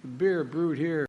The beer brewed here.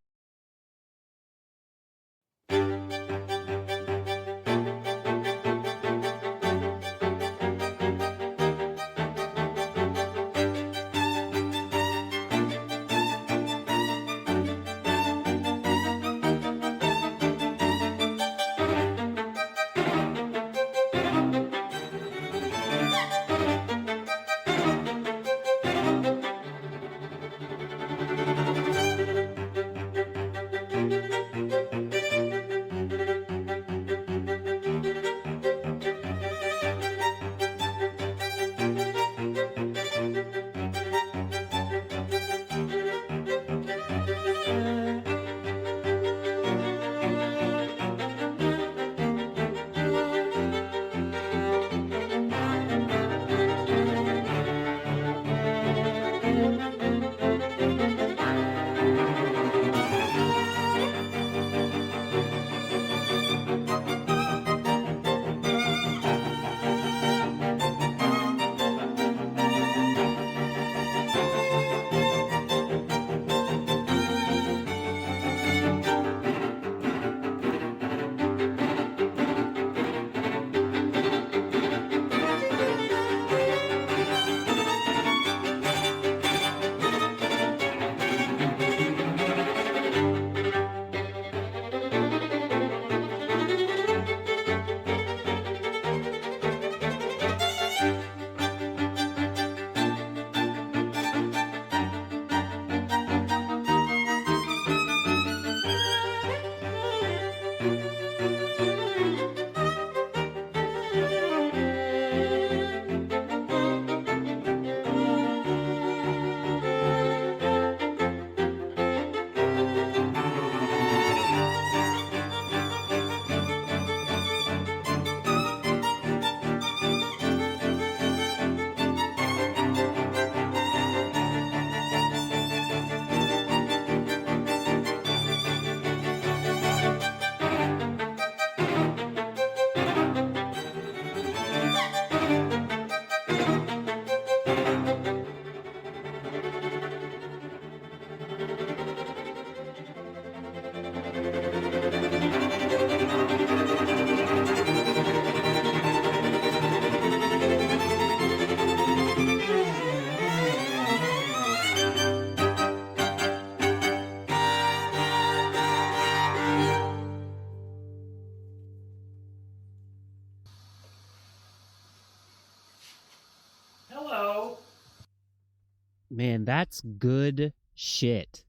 Man, that's good shit.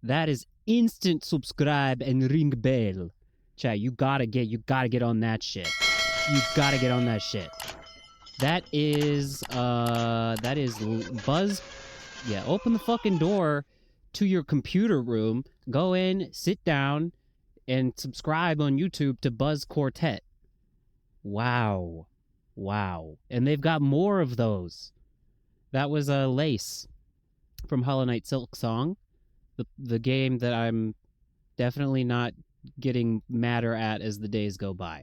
That is instant subscribe and ring bell. Chat, you gotta get on that shit. You gotta get on that shit. That is Buzz. Yeah, open the fucking door to your computer room, go in, sit down, and subscribe on YouTube to Buzz Quartet. Wow. Wow. And they've got more of those. That was Lace from Hollow Knight Silk Song, the game that I'm definitely not getting madder at as the days go by.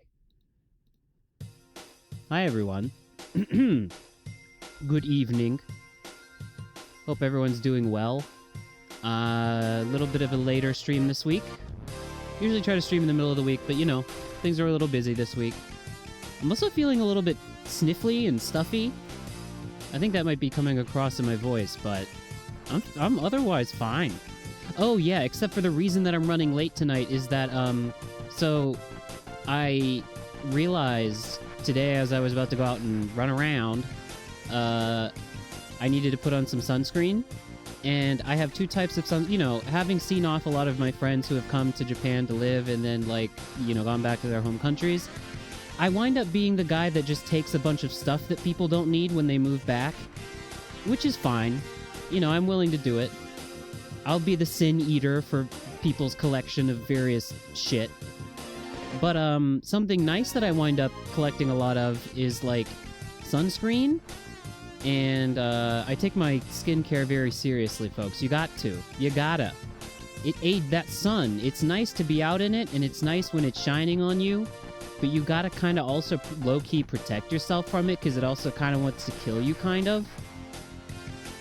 Hi, everyone. Good evening. Hope everyone's doing well. A little bit of a later stream this week. Usually try to stream in the middle of the week, but you know, things are a little busy this week. I'm also feeling a little bit sniffly and stuffy. I think that might be coming across in my voice, but I'm otherwise fine. Oh yeah, except for the reason that I'm running late tonight is that, so I realized today as I was about to go out and run around, I needed to put on some sunscreen, and I have two types of sun, you know, having seen off a lot of my friends who have come to Japan to live and then, like, you know, gone back to their home countries, I wind up being the guy that just takes a bunch of stuff that people don't need when they move back, which is fine. You know, I'm willing to do it. I'll be the sin eater for people's collection of various shit. But something nice that I wind up collecting a lot of is, like, sunscreen. And I take my skincare very seriously, folks. You got to. You gotta. It aids that sun. It's nice to be out in it, and it's nice when it's shining on you. But you gotta kind of also low-key protect yourself from it, because it also kind of wants to kill you, kind of.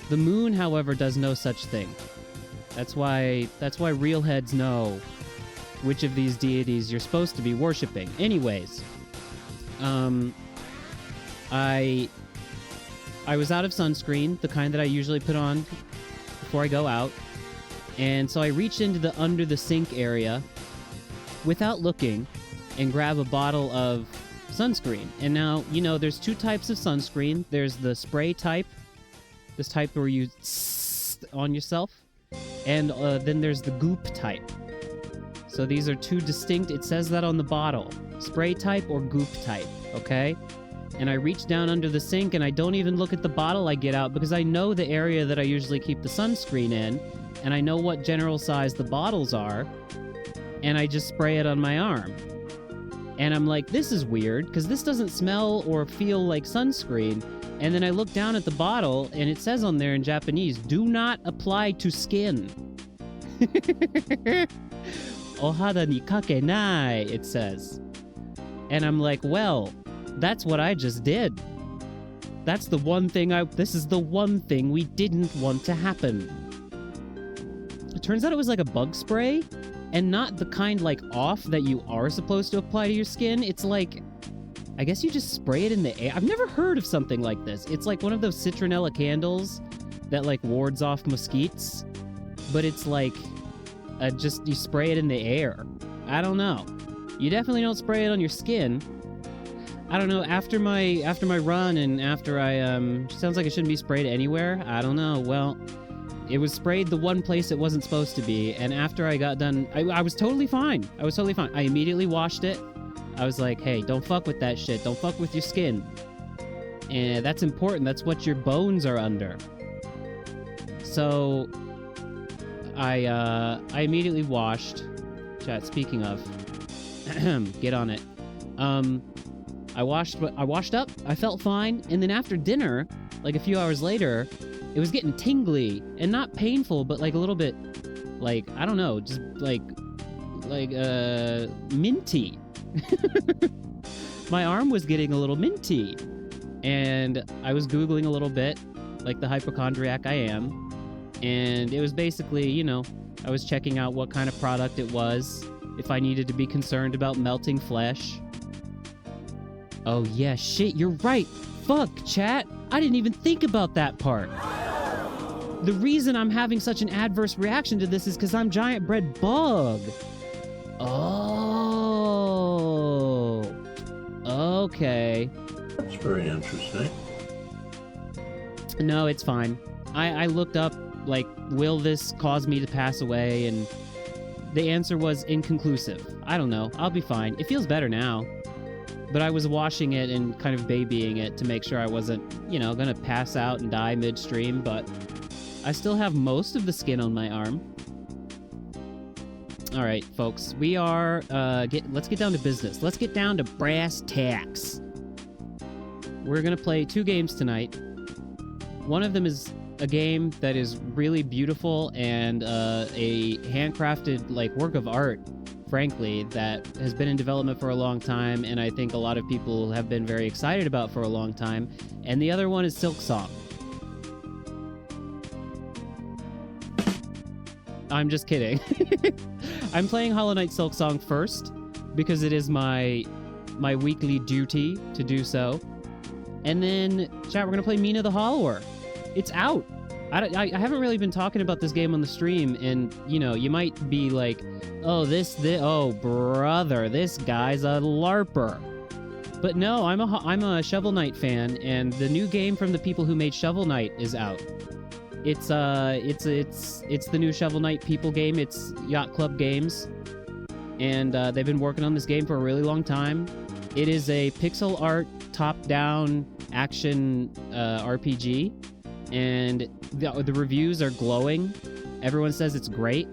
The moon, however, does no such thing. That's why real heads know which of these deities you're supposed to be worshipping. Anyways, I was out of sunscreen, the kind that I usually put on before I go out. And so I reached into the under the sink area without looking and grab a bottle of sunscreen. And now, you know, there's two types of sunscreen. There's the spray type, this type where you on yourself, and then there's the goop type. So these are two distinct, it says that on the bottle, spray type or goop type, okay? And I reach down under the sink and I don't even look at the bottle I get out because I know the area that I usually keep the sunscreen in, and I know what general size the bottles are, and I just spray it on my arm. And I'm like, this is weird, because this doesn't smell or feel like sunscreen. And then I look down at the bottle, and it says on there in Japanese, do not apply to skin. Ohada ni kakenai, it says. And I'm like, well, that's what I just did. That's the one thing this is the one thing we didn't want to happen. It turns out it was like a bug spray, and not the kind like off that you are supposed to apply to your skin. It's like, I guess you just spray it in the air. I've never heard of something like this. It's like one of those citronella candles that like wards off mosquitoes, but it's like just you spray it in the air. I don't know. You definitely don't spray it on your skin. I don't know. After my run and after I sounds like it shouldn't be sprayed anywhere. I don't know. Well, it was sprayed the one place it wasn't supposed to be, and after I got done, I was totally fine. I was totally fine. I immediately washed it. I was like, hey, don't fuck with that shit. Don't fuck with your skin. And that's important. That's what your bones are under. So I immediately washed. Chat, speaking of, get on it. I washed up. I felt fine, and then after dinner, like a few hours later, it was getting tingly and not painful, but like a little bit, like I don't know, just like minty. My arm was getting a little minty, and I was Googling a little bit, like the hypochondriac I am, and it was basically, you know, I was checking out what kind of product it was, if I needed to be concerned about melting flesh. Oh yeah, shit, you're right. Fuck, chat. I didn't even think about that part. The reason I'm having such an adverse reaction to this is because I'm GiantBreadbug. Oh. Okay. That's very interesting. No, it's fine. I looked up, like, will this cause me to pass away? And the answer was inconclusive. I don't know. I'll be fine. It feels better now. But I was washing it and kind of babying it to make sure I wasn't, you know, gonna pass out and die midstream, but I still have most of the skin on my arm. All right, folks, we are, let's get down to business. Let's get down to brass tacks. We're gonna play 2 games tonight. One of them is a game that is really beautiful and a handcrafted, like, work of art, frankly, that has been in development for a long time, and I think a lot of people have been very excited about for a long time. And the other one is Silksong. I'm just kidding. I'm playing Hollow Knight Silksong first, because it is my weekly duty to do so. And then, chat, we're gonna play Mina the Hollower. It's out! I haven't really been talking about this game on the stream, and, you know, you might be like, oh, oh, brother, this guy's a LARPer. But no, I'm a Shovel Knight fan, and the new game from the people who made Shovel Knight is out. It's the new Shovel Knight people game. It's Yacht Club Games, and they've been working on this game for a really long time. It is a pixel art, top-down action RPG, and the reviews are glowing. Everyone says it's great.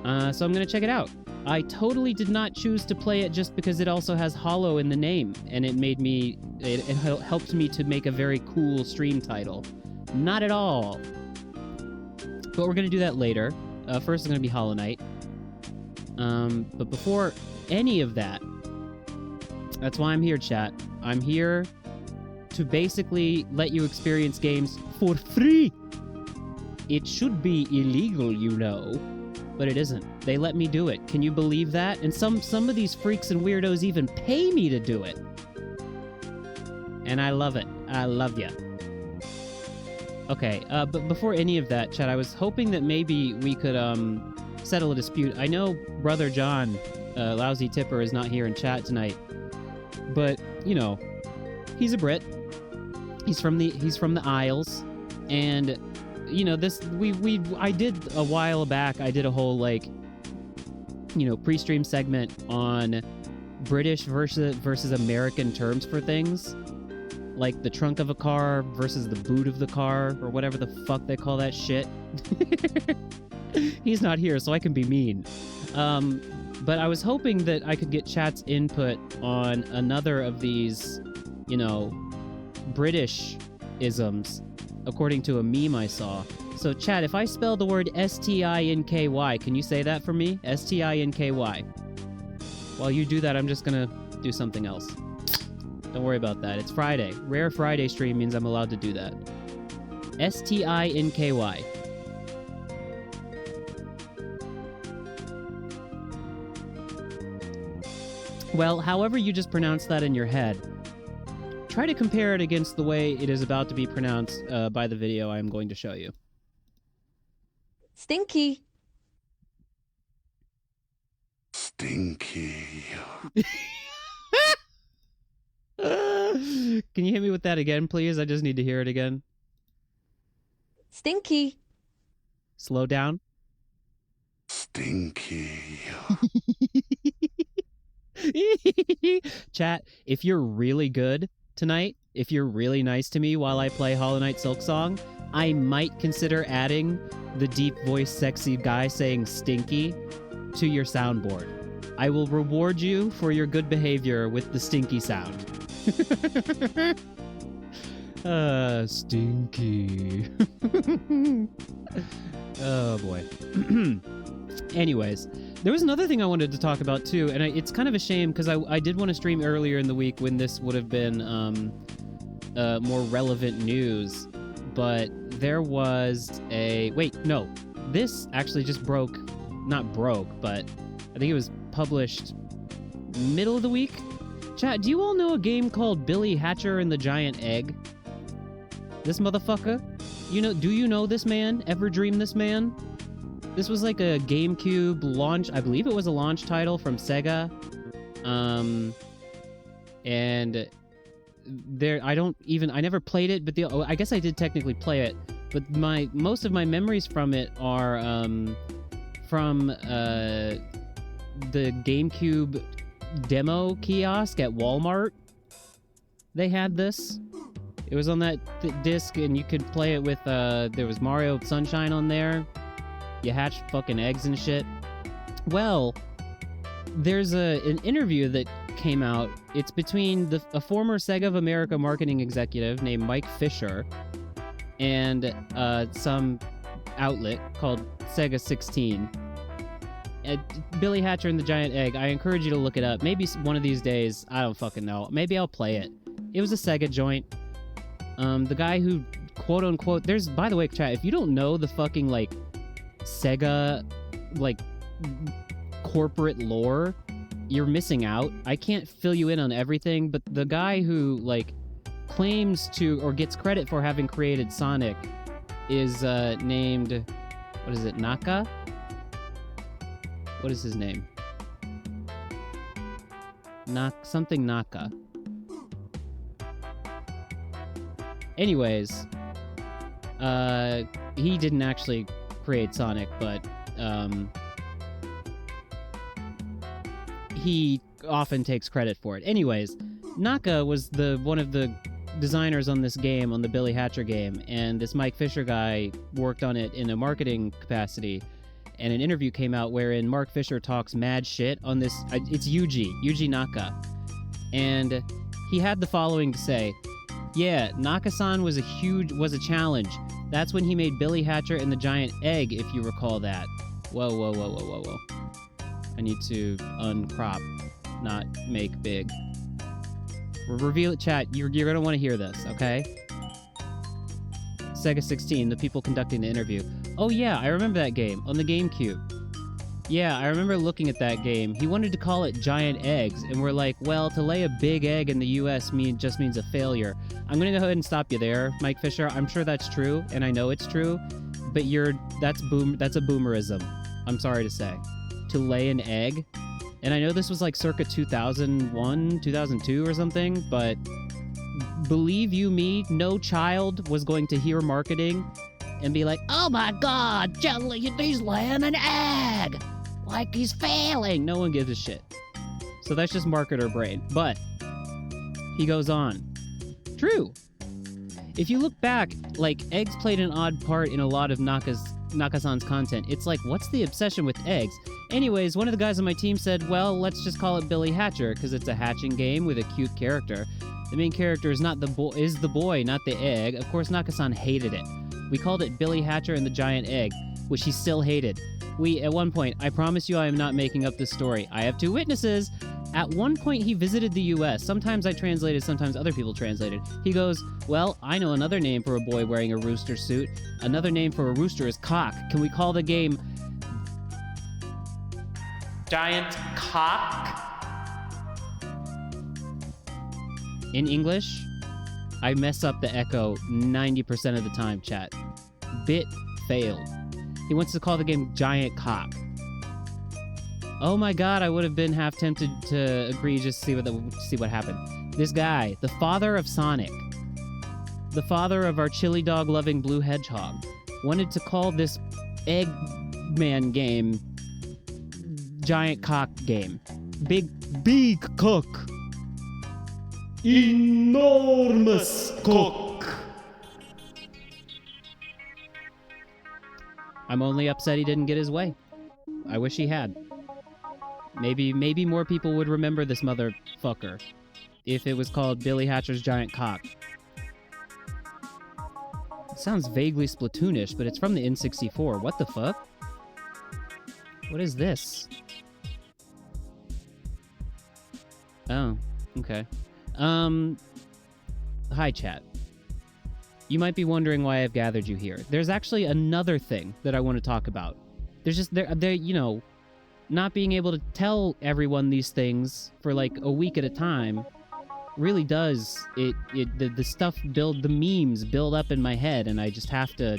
So I'm going to check it out. I totally did not choose to play it just because it also has Hollow in the name, and it helped me to make a very cool stream title. Not at all. But we're going to do that later. First it's going to be Hollow Knight. But before any of that, that's why I'm here, chat. I'm here to basically let you experience games for free. It should be illegal, you know. But it isn't. They let me do it. Can you believe that? And some of these freaks and weirdos even pay me to do it. And I love it. I love ya. Okay, but before any of that, chat, I was hoping that maybe we could settle a dispute. I know Brother John, Lousy Tipper, is not here in chat tonight. But, you know, he's a Brit. He's from the Isles. And you know, I did a while back, I did a whole, like, you know, pre-stream segment on British versus American terms for things. Like the trunk of a car versus the boot of the car, or whatever the fuck they call that shit. He's not here, so I can be mean. But I was hoping that I could get chat's input on another of these, you know, British isms, according to a meme I saw. So, chat, if I spell the word S-T-I-N-K-Y, can you say that for me? S-T-I-N-K-Y. While you do that, I'm just gonna do something else. Don't worry about that. It's Friday. Rare Friday stream means I'm allowed to do that. S-T-I-N-K-Y. Well, however you just pronounced that in your head, try to compare it against the way it is about to be pronounced by the video I am going to show you. Stinky. Stinky. Can you hit me with that again, please? I just need to hear it again. Stinky. Slow down. Stinky. Chat, if you're really good tonight, if you're really nice to me while I play Hollow Knight Silksong, I might consider adding the deep voice sexy guy saying stinky to your soundboard. I will reward you for your good behavior with the stinky sound. Stinky. Oh boy. Anyways, there was another thing I wanted to talk about too, and it's kind of a shame because I did want to stream earlier in the week when this would have been more relevant news, but there was a... Wait, no. This actually just broke. Not broke, but I think it was published middle of the week. Chat, do you all know a game called Billy Hatcher and the Giant Egg? This motherfucker? Do you know this man? Ever dream this man? This was like a GameCube launch. I believe it was a launch title from Sega. And there, I never played it, but I guess I did technically play it. But most of my memories from it are from the GameCube demo kiosk at Walmart. They had this. It was on that disc, and you could play it with, there was Mario Sunshine on there. You hatched fucking eggs and shit. Well, there's an interview that came out. It's between a former Sega of America marketing executive named Mike Fisher and some outlet called Sega 16. Billy Hatcher and the Giant Egg. I encourage you to look it up. Maybe one of these days, I don't fucking know. Maybe I'll play it. It was a Sega joint. The guy who, quote unquote, by the way, chat, if you don't know the fucking, like, Sega, like, corporate lore, you're missing out. I can't fill you in on everything, but the guy who, like, claims to, or gets credit for having created Sonic is, named, what is it, Naka? What is his name? Something Naka. Anyways, he didn't actually create Sonic, but he often takes credit for it. Anyways, Naka was one of the designers on this game, on the Billy Hatcher game, and this Mike Fisher guy worked on it in a marketing capacity. And an interview came out wherein Mark Fisher talks mad shit on this. It's Yuji Naka, and he had the following to say: "Yeah, Naka-san was a challenge. That's when he made Billy Hatcher and the Giant Egg, if you recall that." Whoa. I need to uncrop, not make big. Reveal it, chat. You're gonna want to hear this, okay? Sega 16, the people conducting the interview. Oh yeah, I remember that game on the GameCube. Yeah, I remember looking at that game. He wanted to call it Giant Eggs, and we're like, well, to lay a big egg in the U.S. just means a failure. I'm going to go ahead and stop you there, Mike Fisher. I'm sure that's true, and I know it's true, but that's a boomerism. I'm sorry to say. To lay an egg. And I know this was like circa 2001, 2002 or something, but believe you me, no child was going to hear marketing and be like, oh my god, he's laying an egg! Like he's failing! No one gives a shit. So that's just marketer brain. But he goes on. True. If you look back, like, eggs played an odd part in a lot of Nakasan's content. It's like, what's the obsession with eggs? Anyways, one of the guys on my team said, well, let's just call it Billy Hatcher, because it's a hatching game with a cute character. The main character is the boy, not the egg. Of course, Nakasan hated it. We called it Billy Hatcher and the Giant Egg, which he still hated. At one point, I promise you I am not making up this story. I have 2 witnesses. At one point, he visited the U.S. Sometimes I translated, sometimes other people translated. He goes, well, I know another name for a boy wearing a rooster suit. Another name for a rooster is cock. Can we call the game Giant Cock? In English, I mess up the echo 90% of the time, chat. Bit failed. He wants to call the game Giant Cock. Oh my god, I would have been half tempted to agree just to see what happened. This guy, the father of Sonic, the father of our chili dog loving blue hedgehog, wanted to call this Eggman game Giant Cock game. Big cock. Enormous cock. I'm only upset he didn't get his way. I wish he had. Maybe more people would remember this motherfucker if it was called Billy Hatcher's Giant Cock. It sounds vaguely Splatoonish, but it's from the N64. What the fuck? What is this? Oh, okay. Hi, chat. You might be wondering why I've gathered you here. There's actually another thing that I want to talk about. There's just, you know, not being able to tell everyone these things for like a week at a time really does, the stuff the memes build up in my head, and I just have to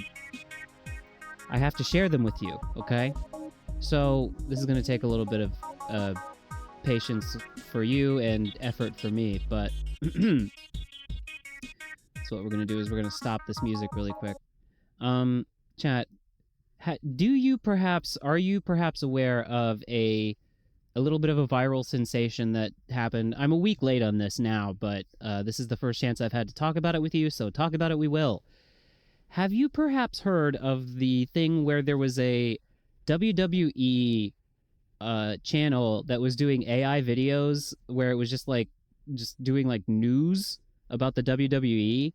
share them with you, okay? So this is going to take a little bit of patience for you and effort for me, but so what we're going to do is we're going to stop this music really quick. Chat, are you perhaps aware of a little bit of a viral sensation that happened? I'm a week late on this now, but this is the first chance I've had to talk about it with you, so talk about it we will. Have you perhaps heard of the thing where there was a WWE channel that was doing AI videos where it was just doing like news about the WWE,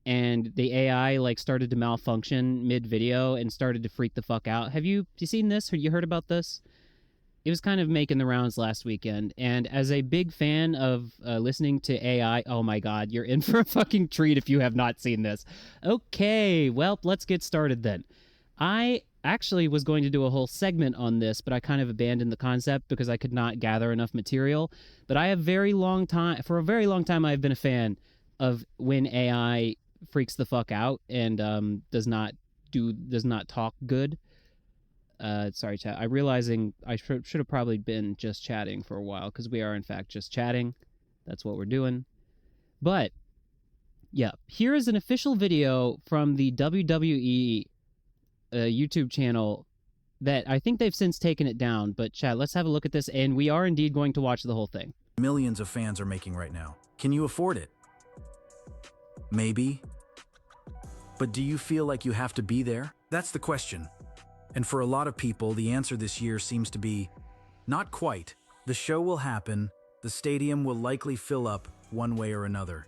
and the AI like started to malfunction mid-video and started to freak the fuck out? Have you seen this? Or you heard about this? It was kind of making the rounds last weekend, and as a big fan of listening to AI, oh my god, you're in for a fucking treat if you have not seen this. Okay, well, let's get started then. I actually was going to do a whole segment on this, but I kind of abandoned the concept because I could not gather enough material. But for a very long time, I've been a fan of when AI freaks the fuck out and does not talk good. Sorry, chat. I'm realizing I should have probably been just chatting for a while, because we are, in fact, just chatting. That's what we're doing. But, yeah, here is an official video from the WWE YouTube channel that I think they've since taken it down. But, chat, let's have a look at this, and we are indeed going to watch the whole thing. Millions of fans are making right now. Can you afford it? Maybe. But do you feel like you have to be there? That's the question. And for a lot of people, the answer this year seems to be, not quite. The show will happen, the stadium will likely fill up one way or another.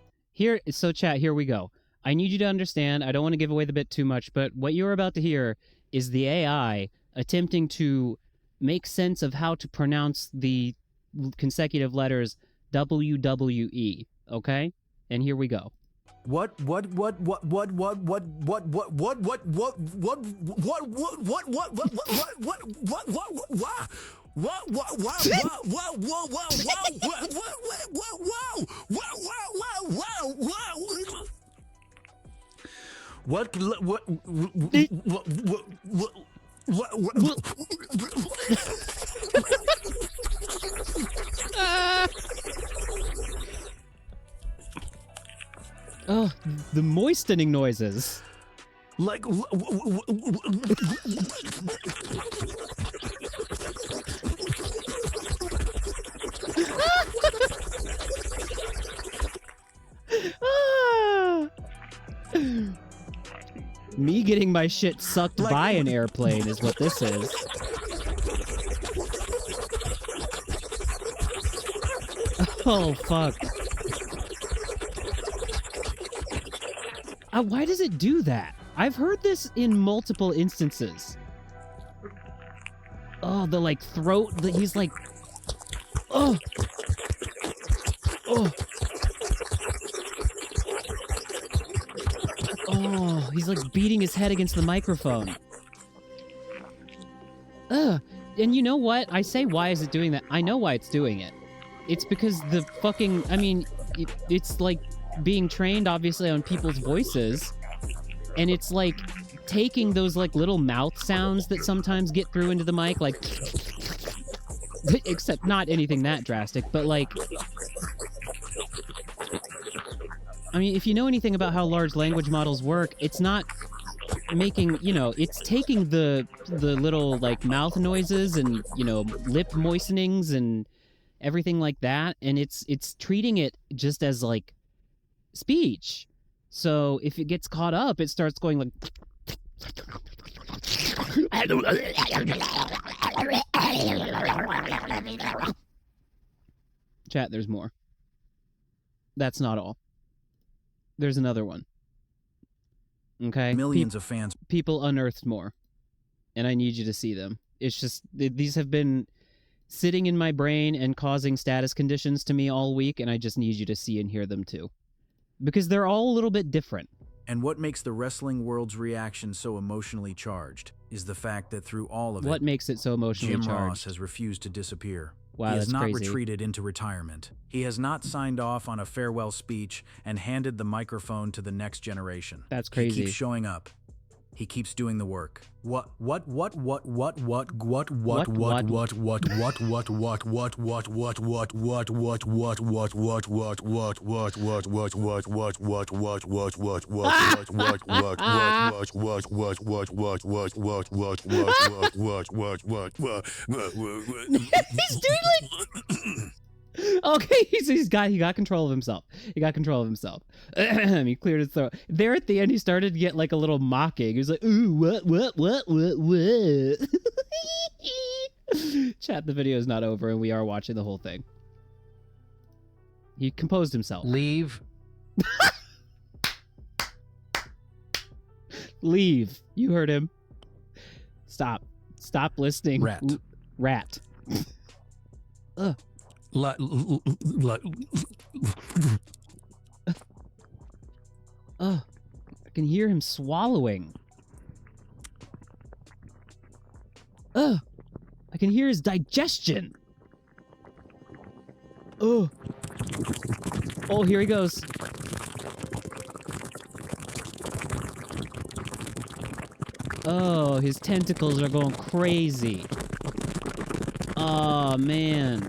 So chat, here we go. I need you to understand, I don't want to give away the bit too much, but what you're about to hear is the AI attempting to make sense of how to pronounce the consecutive letters WWE, okay? And here we go. Oh, the moistening noises. Like, Ah! Me getting my shit sucked by an airplane is what this is. Oh, fuck. Why does it do that? I've heard this in multiple instances. Oh, the, like, throat... he's like... Oh! Oh! Oh, he's like beating his head against the microphone. Ugh. And you know what? I say, why is it doing that? I know why it's doing it. It's because the fucking... I mean, it's like being trained, obviously, on people's voices. And it's like taking those like little mouth sounds that sometimes get through into the mic, like... Except not anything that drastic, but like... I mean, if you know anything about how large language models work, it's not making, you know, it's taking the little, like, mouth noises and, you know, lip moistenings and everything like that, and it's treating it just as, like, speech. So if it gets caught up, it starts going like... Chat, there's more. That's not all. There's another one. Okay? millions of fans. People unearthed more. And I need you to see them. It's just, these have been sitting in my brain and causing status conditions to me all week, and I just need you to see and hear them too. Because they're all a little bit different. And what makes the wrestling world's reaction so emotionally charged is the fact that through all of it, What makes it so emotionally Jim charged? Ross has refused to disappear. Wow, he has that's not crazy. retreated into retirement. He has not signed off on a farewell speech and handed the microphone to the next generation. That's crazy. He keeps showing up. He keeps doing the work. He's doing like... Okay, he got control of himself. He got control of himself. He cleared his throat. There at the end, he started to get like a little mocking. He was like, ooh, what? Chat, the video is not over, and we are watching the whole thing. He composed himself. Leave. Leave. You heard him. Stop. Stop listening. Rat. Rat. Ugh. I can hear him swallowing. I can hear his digestion. Oh, here he goes. Oh, his tentacles are going crazy. Oh, man.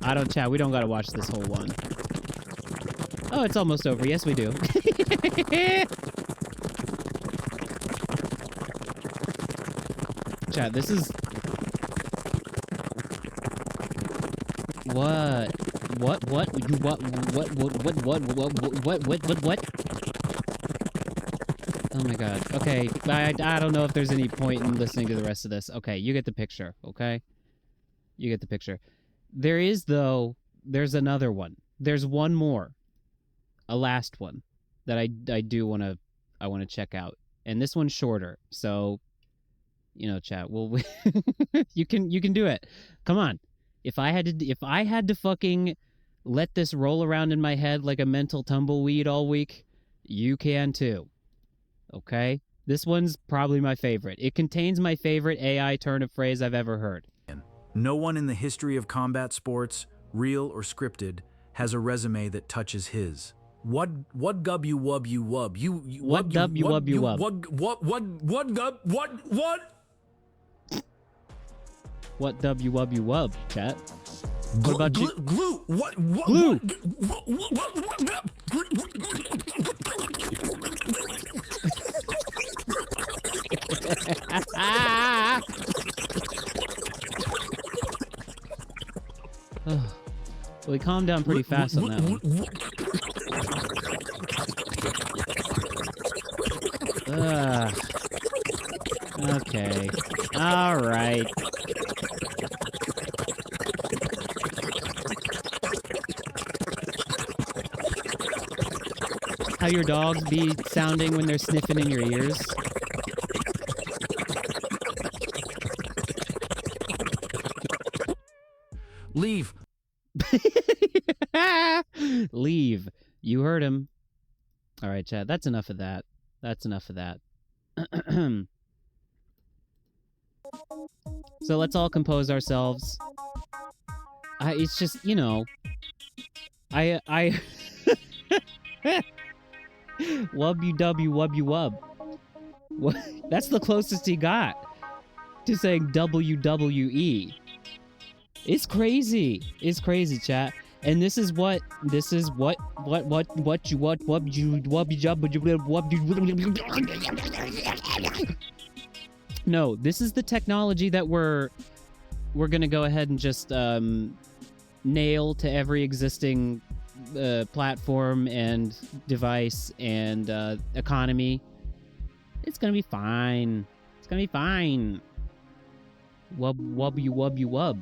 I don't, chat. We don't gotta watch this whole one. Oh, it's almost over. Yes, we do. Chat, this is... What? Oh my god. Okay, I don't know if there's any point in listening to the rest of this. Okay, you get the picture, okay? You get the picture. There is, though, there's another one. There's one more. A last one that I do want to check out. And this one's shorter. So, you know, chat, well, you can do it. Come on. If I had to fucking let this roll around in my head like a mental tumbleweed all week, you can too. Okay? This one's probably my favorite. It contains my favorite AI turn of phrase I've ever heard. No one in the history of combat sports, real or scripted, has a resume that touches his. What gub wub you wub you What dub you wub you wub? what gub what What WWW, chat? What about you? glue what Glue. Well, he calmed down pretty fast on that one. Okay. All right. How your dogs be sounding when they're sniffing in your ears? Leave. Leave. You heard him. All right, Chad. That's enough of that. That's enough of that. So let's all compose ourselves. It's just, you know, I wub you wub. What? That's the closest he got to saying WWE. It's crazy. It's crazy, chat. And this is what you No, this is the technology that we're gonna go ahead and just nail to every existing platform and device and economy. It's gonna be fine. It's gonna be fine. Wub you wub.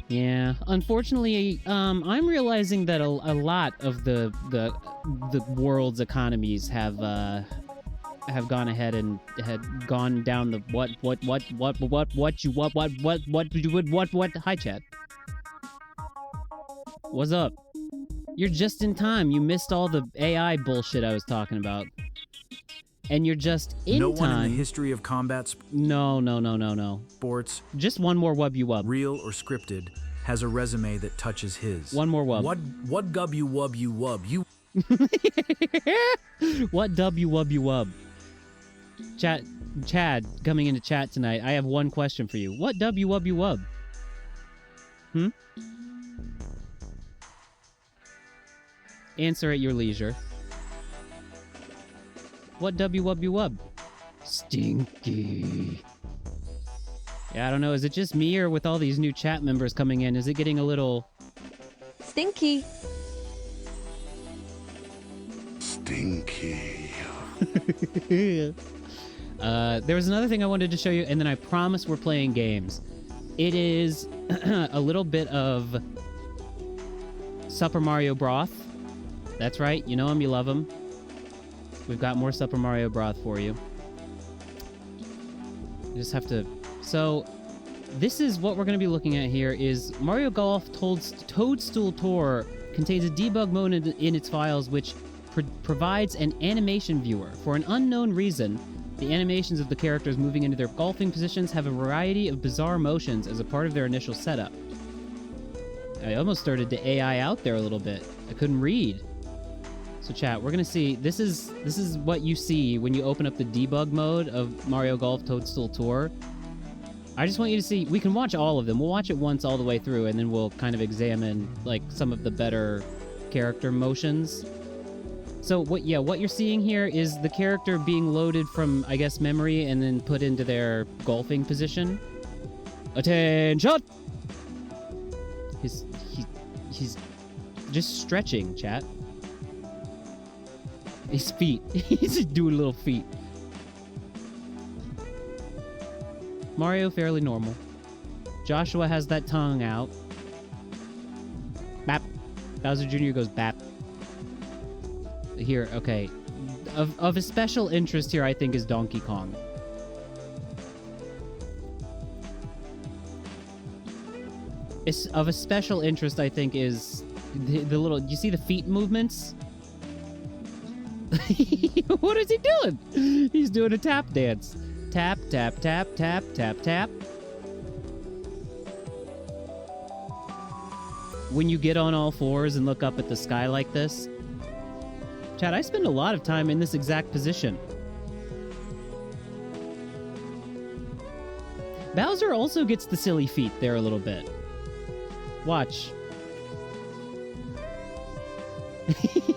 Yeah, unfortunately, I'm realizing that a lot of the world's economies have gone ahead and had gone down the what hi Chad. What's up? You're just in time. You missed all the AI bullshit I was talking about. And you're just in No time. one in the history of combat No. sports, Just one more wub you wub. real or scripted, has a resume that touches his. One more wub. What gub you wub you wub you What wub? Chad, coming into chat tonight, I have one question for you. What wub? Answer at your leisure. What wub? Stinky. Yeah, I don't know. Is it just me, or with all these new chat members coming in, is it getting a little... Stinky. Stinky. There was another thing I wanted to show you, and then I promise we're playing games. It is a little bit of Super Mario Broth. That's right. You know him, you love him. We've got more Super Mario Broth for you. You just have to... So, this is what we're going to be looking at here, is Mario Golf Toadstool Tour contains a debug mode in its files which provides an animation viewer. For an unknown reason, the animations of the characters moving into their golfing positions have a variety of bizarre motions as a part of their initial setup. I almost started to AI out there a little bit. I couldn't read. So chat, we're gonna see, this is what you see when you open up the debug mode of Mario Golf Toadstool Tour. I just want you to see, we can watch all of them. We'll watch it once all the way through, and then we'll kind of examine like some of the better character motions. So what you're seeing here is the character being loaded from, I guess, memory and then put into their golfing position. Attention! He's just stretching, chat. His feet. He's doing little feet. Mario, fairly normal. Joshua has that tongue out. Bap. Bowser Jr. goes bap. Here, okay. Of a special interest here, I think, is Donkey Kong. Of a special interest, I think, is The little, you see the feet movements? What is he doing? He's doing a tap dance. Tap, tap, tap, tap, tap, tap. When you get on all fours and look up at the sky like this. Chad, I spend a lot of time in this exact position. Bowser also gets the silly feet there a little bit. Watch.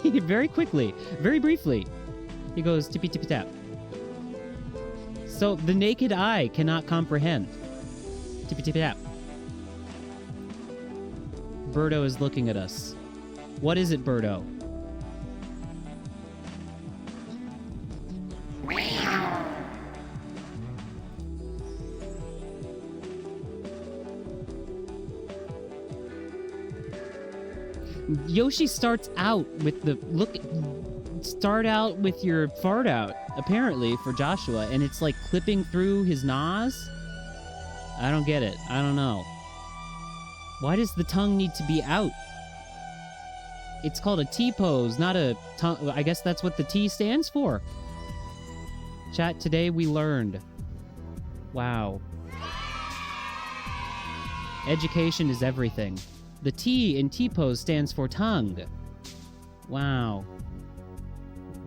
Very quickly, very briefly. He goes tippy tippy tap. So the naked eye cannot comprehend. Tippy tippy tap. Birdo is looking at us. What is it, Birdo? Yoshi starts out with the start out with your fart out, apparently, for Joshua, and it's like clipping through his nos? I don't get it. I don't know. Why does the tongue need to be out? It's called a T-pose, not a tongue. I guess that's what the T stands for. Chat, today we learned. Wow. Education is everything. The T in T-pose stands for tongue. Wow.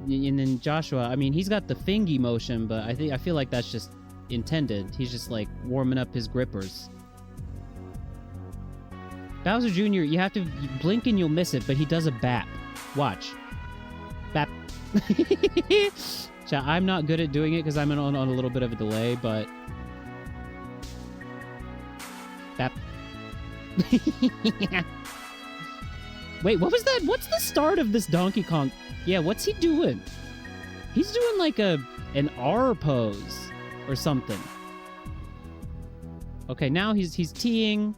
And then Joshua, I mean, he's got the fingy motion, but I feel like that's just intended. He's just like warming up his grippers. Bowser Jr., you have to blink and you'll miss it, but he does a bap. Watch. Bap. Chat, I'm not good at doing it because I'm on a little bit of a delay, but... Bap. Wait, what was that? What's the start of this Donkey Kong? Yeah, what's he doing? He's doing like an R pose or something. Okay, now he's teeing,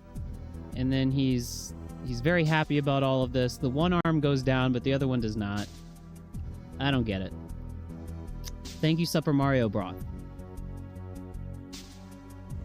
and then he's very happy about all of this. The one arm goes down, but the other one does not. I don't get it. Thank you, Super Mario Broth.